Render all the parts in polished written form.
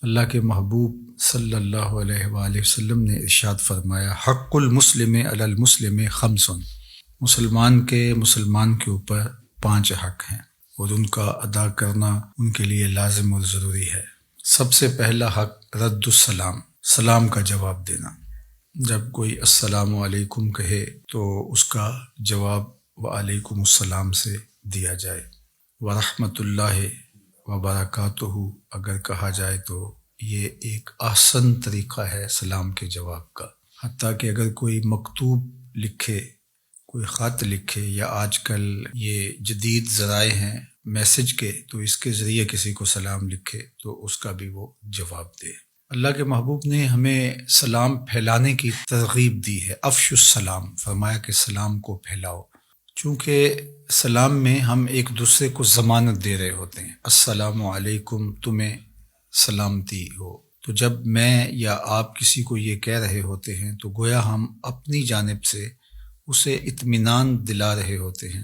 اللہ کے محبوب صلی اللہ علیہ وآلہ وسلم نے ارشاد فرمایا، حق المسلم علی المسلم خمس، مسلمان کے اوپر 5 حق ہیں اور ان کا ادا کرنا ان کے لیے لازم اور ضروری ہے۔ سب سے پہلا حق رد السلام، سلام کا جواب دینا۔ جب کوئی السلام علیکم کہے تو اس کا جواب وعلیکم السلام سے دیا جائے۔ ورحمۃ اللہ وبرکاتہ اگر کہا جائے تو یہ ایک احسن طریقہ ہے سلام کے جواب کا۔ حتیٰ کہ اگر کوئی مکتوب لکھے، کوئی خط لکھے، یا آج کل یہ جدید ذرائع ہیں میسج کے، تو اس کے ذریعے کسی کو سلام لکھے تو اس کا بھی وہ جواب دے۔ اللہ کے محبوب نے ہمیں سلام پھیلانے کی ترغیب دی ہے، افشوا السلام، فرمایا کہ سلام کو پھیلاؤ۔ چونکہ سلام میں ہم ایک دوسرے کو ضمانت دے رہے ہوتے ہیں، السلام علیکم، تمہیں سلامتی ہو۔ تو جب میں یا آپ کسی کو یہ کہہ رہے ہوتے ہیں تو گویا ہم اپنی جانب سے اسے اطمینان دلا رہے ہوتے ہیں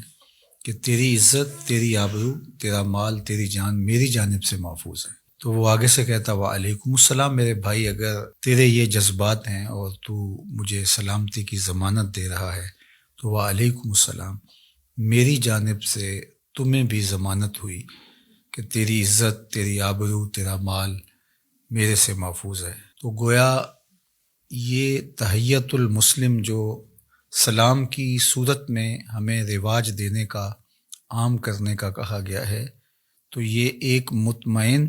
کہ تیری عزت، تیری آبرو، تیرا مال، تیری جان میری جانب سے محفوظ ہے۔ تو وہ آگے سے کہتا وعلیکم السلام، میرے بھائی اگر تیرے یہ جذبات ہیں اور تو مجھے سلامتی کی ضمانت دے رہا ہے تو وعلیکم السلام، میری جانب سے تمہیں بھی ضمانت ہوئی کہ تیری عزت، تیری آبرو، تیرا مال میرے سے محفوظ ہے۔ تو گویا یہ تحیت المسلم جو سلام کی صورت میں ہمیں رواج دینے کا، عام کرنے کا کہا گیا ہے، تو یہ ایک مطمئن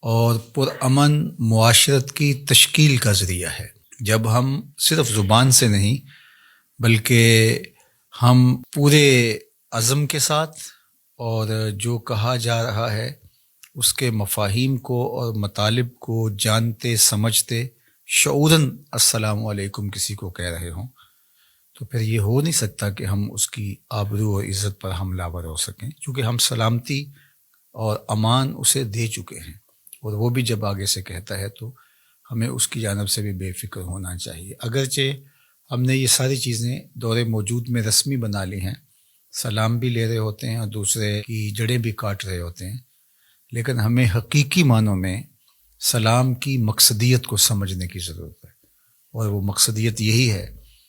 اور پرامن معاشرت کی تشکیل کا ذریعہ ہے۔ جب ہم صرف زبان سے نہیں بلکہ ہم پورے عزم کے ساتھ اور جو کہا جا رہا ہے اس کے مفاہیم کو اور مطالب کو جانتے سمجھتے شعوراً السلام علیکم کسی کو کہہ رہے ہوں، تو پھر یہ ہو نہیں سکتا کہ ہم اس کی آبرو اور عزت پر حملہ آور ہو سکیں، کیونکہ ہم سلامتی اور امان اسے دے چکے ہیں، اور وہ بھی جب آگے سے کہتا ہے تو ہمیں اس کی جانب سے بھی بے فکر ہونا چاہیے۔ اگرچہ ہم نے یہ ساری چیزیں دور موجود میں رسمی بنا لی ہیں، سلام بھی لے رہے ہوتے ہیں اور دوسرے کی جڑیں بھی کاٹ رہے ہوتے ہیں، لیکن ہمیں حقیقی معنوں میں سلام کی مقصدیت کو سمجھنے کی ضرورت ہے، اور وہ مقصدیت یہی ہے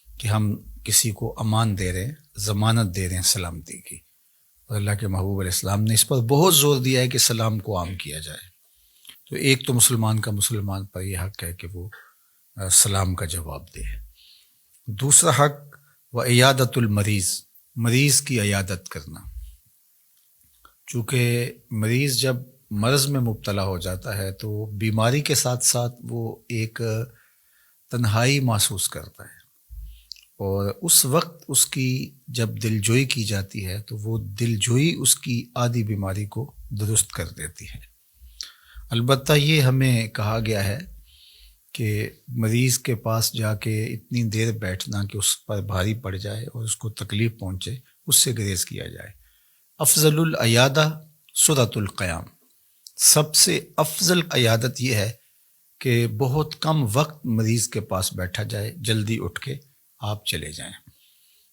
کہ ہم کسی کو امان دے رہے ہیں، ضمانت دے رہے ہیں سلامتی کی، اور اللہ کے محبوب علیہ السلام نے اس پر بہت زور دیا ہے کہ سلام کو عام کیا جائے۔ تو ایک تو مسلمان کا مسلمان پر یہ حق ہے کہ وہ سلام کا جواب دے۔ دوسرا حق وعیادۃ المریض، مریض کی عیادت کرنا۔ چونکہ مریض جب مرض میں مبتلا ہو جاتا ہے تو بیماری کے ساتھ ساتھ وہ ایک تنہائی محسوس کرتا ہے، اور اس وقت اس کی جب دلجوئی کی جاتی ہے تو وہ دلجوئی اس کی آدھی بیماری کو درست کر دیتی ہے۔ البتہ یہ ہمیں کہا گیا ہے کہ مریض کے پاس جا کے اتنی دیر بیٹھنا کہ اس پر بھاری پڑ جائے اور اس کو تکلیف پہنچے، اس سے گریز کیا جائے۔ افضل العیادہ سرعۃ القیام، سب سے افضل عیادت یہ ہے کہ بہت کم وقت مریض کے پاس بیٹھا جائے، جلدی اٹھ کے آپ چلے جائیں۔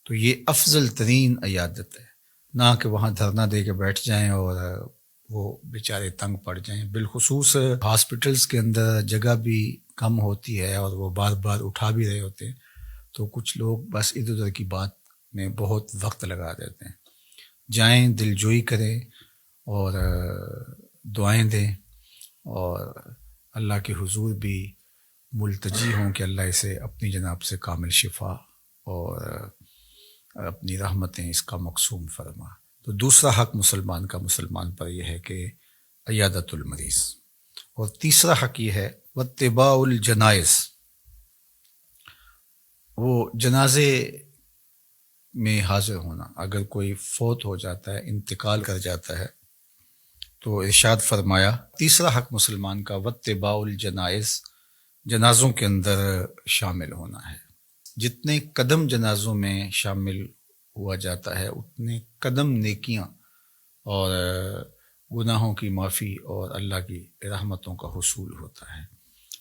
تو یہ افضل ترین عیادت ہے، نہ کہ وہاں دھرنا دے کے بیٹھ جائیں اور وہ بیچارے تنگ پڑ جائیں۔ بالخصوص ہاسپٹلس کے اندر جگہ بھی کم ہوتی ہے اور وہ بار بار اٹھا بھی رہے ہوتے ہیں، تو کچھ لوگ بس ادھر ادھر کی بات میں بہت وقت لگا دیتے ہیں۔ جائیں، دلجوئی کریں اور دعائیں دیں، اور اللہ کے حضور بھی ملتجی ہوں کہ اللہ اسے اپنی جناب سے کامل شفا اور اپنی رحمتیں اس کا مقسوم فرما۔ تو دوسرا حق مسلمان کا مسلمان پر یہ ہے کہ عیادت المریض، اور تیسرا حق یہ ہے واتباع الجنائز، وہ جنازے میں حاضر ہونا۔ اگر کوئی فوت ہو جاتا ہے، انتقال کر جاتا ہے، تو ارشاد فرمایا تیسرا حق مسلمان کا واتباع الجنائز، جنازوں کے اندر شامل ہونا ہے۔ جتنے قدم جنازوں میں شامل ہوا جاتا ہے اتنے قدم نیکیاں اور گناہوں کی معافی اور اللہ کی رحمتوں کا حصول ہوتا ہے،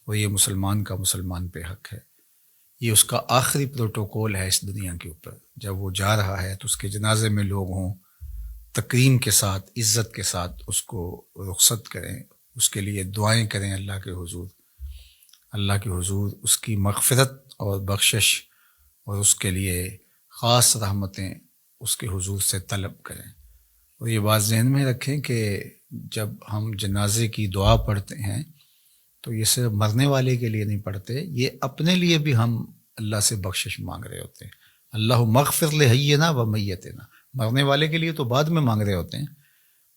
اور یہ مسلمان کا مسلمان پہ حق ہے۔ یہ اس کا آخری پروٹوکول ہے اس دنیا کے اوپر۔ جب وہ جا رہا ہے تو اس کے جنازے میں لوگ ہوں، تکریم کے ساتھ، عزت کے ساتھ اس کو رخصت کریں، اس کے لیے دعائیں کریں اللہ کے حضور اس کی مغفرت اور بخشش اور اس کے لیے خاص رحمتیں اس کے حضور سے طلب کریں۔ اور یہ بات ذہن میں رکھیں کہ جب ہم جنازے کی دعا پڑھتے ہیں تو یہ صرف مرنے والے کے لیے نہیں پڑھتے، یہ اپنے لیے بھی ہم اللہ سے بخشش مانگ رہے ہوتے ہیں۔ اللہ مغفر لحینا و میتنا، مرنے والے کے لیے تو بعد میں مانگ رہے ہوتے ہیں،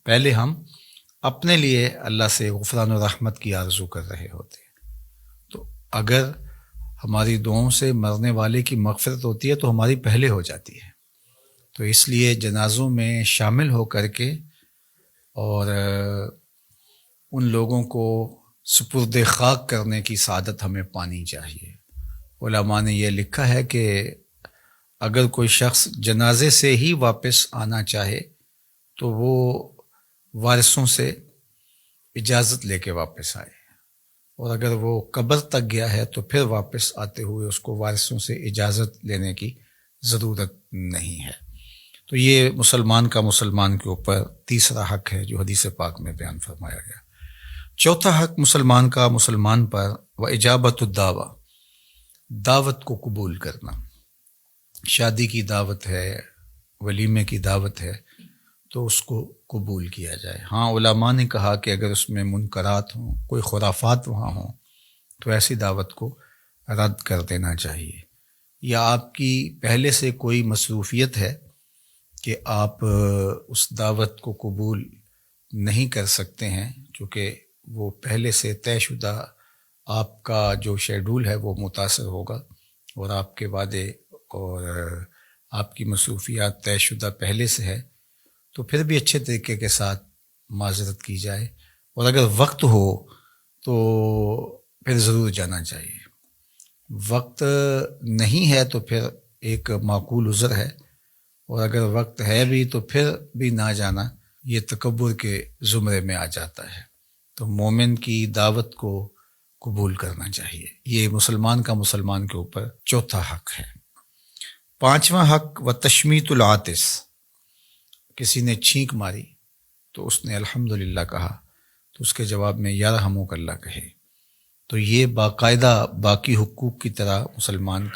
پہلے ہم اپنے لیے اللہ سے غفران و رحمت کی آرزو کر رہے ہوتے ہیں۔ تو اگر ہماری دعاؤں سے مرنے والے کی مغفرت ہوتی ہے تو ہماری پہلے ہو جاتی ہے۔ تو اس لیے جنازوں میں شامل ہو کر کے اور ان لوگوں کو سپرد خاک کرنے کی سعادت ہمیں پانی چاہیے۔ علماء نے یہ لکھا ہے کہ اگر کوئی شخص جنازے سے ہی واپس آنا چاہے تو وہ وارثوں سے اجازت لے کے واپس آئے، اور اگر وہ قبر تک گیا ہے تو پھر واپس آتے ہوئے اس کو وارثوں سے اجازت لینے کی ضرورت نہیں ہے۔ تو یہ مسلمان کے اوپر تیسرا حق ہے جو حدیث پاک میں بیان فرمایا گیا۔ چوتھا حق مسلمان پر و اجابت الدعوہ، دعوت کو قبول کرنا۔ شادی کی دعوت ہے، ولیمے کی دعوت ہے تو اس کو قبول کیا جائے۔ ہاں علماء نے کہا کہ اگر اس میں منکرات ہوں، کوئی خرافات وہاں ہوں تو ایسی دعوت کو رد کر دینا چاہیے، یا آپ کی پہلے سے کوئی مصروفیت ہے کہ آپ اس دعوت کو قبول نہیں کر سکتے ہیں، چونکہ وہ پہلے سے طے شدہ آپ کا جو شیڈول ہے وہ متاثر ہوگا، اور آپ کے وعدے اور آپ کی مصروفیات طے شدہ پہلے سے ہے، تو پھر بھی اچھے طریقے کے ساتھ معذرت کی جائے، اور اگر وقت ہو تو پھر ضرور جانا چاہیے۔ وقت نہیں ہے تو پھر ایک معقول عذر ہے، اور اگر وقت ہے بھی تو پھر بھی نہ جانا یہ تکبر کے زمرے میں آ جاتا ہے۔ تو مومن کی دعوت کو قبول کرنا چاہیے، یہ مسلمان کے اوپر چوتھا حق ہے۔ پانچواں حق و تشمیت العاطس، کسی نے چھینک ماری تو اس نے الحمدللہ کہا تو اس کے جواب میں یرحمک اللہ کہے، تو یہ باقاعدہ باقی حقوق کی طرح مسلمان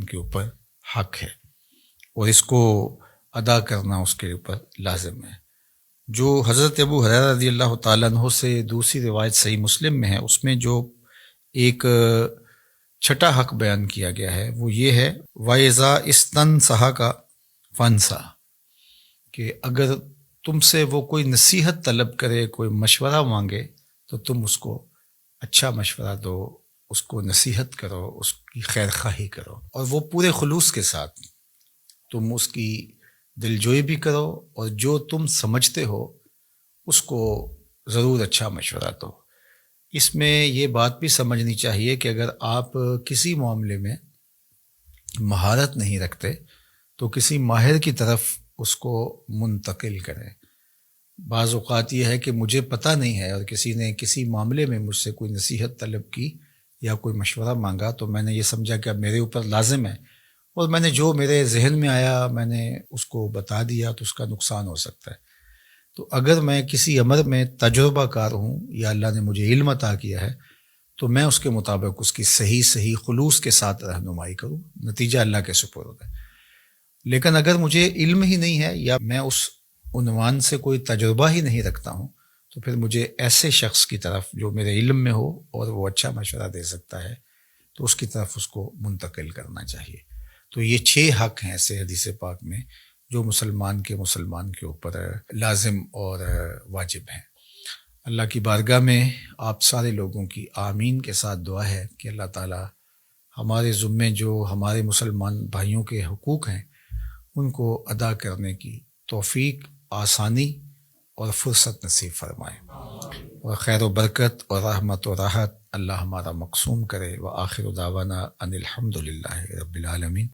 کے اوپر حق ہے، اور اس کو ادا کرنا اس کے اوپر لازم ہے۔ جو حضرت ابو ہریرہ رضی اللہ تعالیٰ عنہ سے دوسری روایت صحیح مسلم میں ہے، اس میں جو ایک چھٹا حق بیان کیا گیا ہے وہ یہ ہے وَإِذَا اسْتَنصَحَكَ فَانصَحْ، کہ اگر تم سے وہ کوئی نصیحت طلب کرے، کوئی مشورہ مانگے تو تم اس کو اچھا مشورہ دو، اس کو نصیحت کرو، اس کی خیر خواہی کرو، اور وہ پورے خلوص کے ساتھ تم اس کی دلجوئی بھی کرو، اور جو تم سمجھتے ہو اس کو ضرور اچھا مشورہ دو۔ اس میں یہ بات بھی سمجھنی چاہیے کہ اگر آپ کسی معاملے میں مہارت نہیں رکھتے تو کسی ماہر کی طرف اس کو منتقل کریں۔ بعض اوقات یہ ہے کہ مجھے پتہ نہیں ہے اور کسی نے کسی معاملے میں مجھ سے کوئی نصیحت طلب کی یا کوئی مشورہ مانگا، تو میں نے یہ سمجھا کہ اب میرے اوپر لازم ہے، اور میں نے جو میرے ذہن میں آیا میں نے اس کو بتا دیا، تو اس کا نقصان ہو سکتا ہے۔ تو اگر میں کسی امر میں تجربہ کار ہوں یا اللہ نے مجھے علم عطا کیا ہے تو میں اس کے مطابق اس کی صحیح خلوص کے ساتھ رہنمائی کروں، نتیجہ اللہ کے سپرد ہے۔ لیکن اگر مجھے علم ہی نہیں ہے یا میں اس عنوان سے کوئی تجربہ ہی نہیں رکھتا ہوں تو پھر مجھے ایسے شخص کی طرف جو میرے علم میں ہو اور وہ اچھا مشورہ دے سکتا ہے تو اس کی طرف اس کو منتقل کرنا چاہیے۔ تو یہ 6 حق ہیں ایسے حدیث پاک میں جو مسلمان کے اوپر لازم اور واجب ہیں۔ اللہ کی بارگاہ میں آپ سارے لوگوں کی آمین کے ساتھ دعا ہے کہ اللہ تعالی ہمارے ذمے جو ہمارے مسلمان بھائیوں کے حقوق ہیں ان کو ادا کرنے کی توفیق، آسانی اور فرصت نصیب فرمائے، اور خیر و برکت اور رحمت و راحت اللہ ہمارا مقسوم کرے۔ وآخر دعوانا ان الحمد للہ رب العالمین۔